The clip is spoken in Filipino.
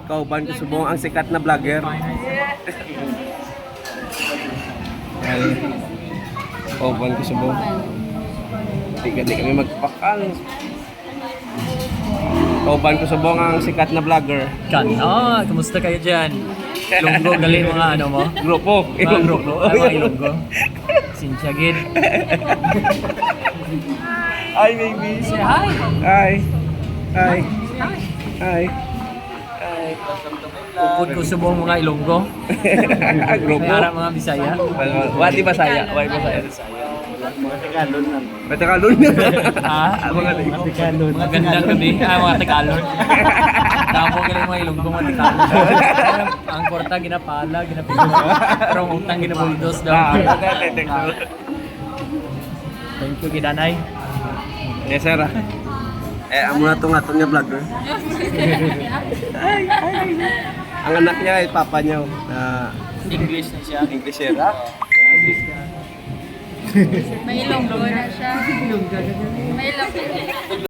Kauban ko subong ang sikat na vlogger. Kauban ko subong. Di kami magpakal. Kauban ko subong ang sikat na vlogger. Kana, kumusta kayo dyan? Ilonggo, galing mga ano mo? Grupo. Mga grupo. Ay, mga Ilonggo. Cynthia Gid. Hi baby. Say hi. Hi. Hi. Hi. Hi. Upod ko subong mga Ilonggo. Grupo. May ara mga Bisaya. Wati Basaya. Wati Basaya. Mga Tagalog lang. Patakalon. Ha? Mga Tagalog. Mga gandang gabi. Mga Tagalog. Tamo galing mga Ilonggo, mga Tagalog. Ang korta, ginapala, ginapila. Pero ang utang, ginabuldos daw. Thank you, Gidanay. Yes sir. Amo na itong atong niya vlogger. Ang anak niya ay papa niya. English na siya. English sir. May ilonggo na siya. May ilonggo.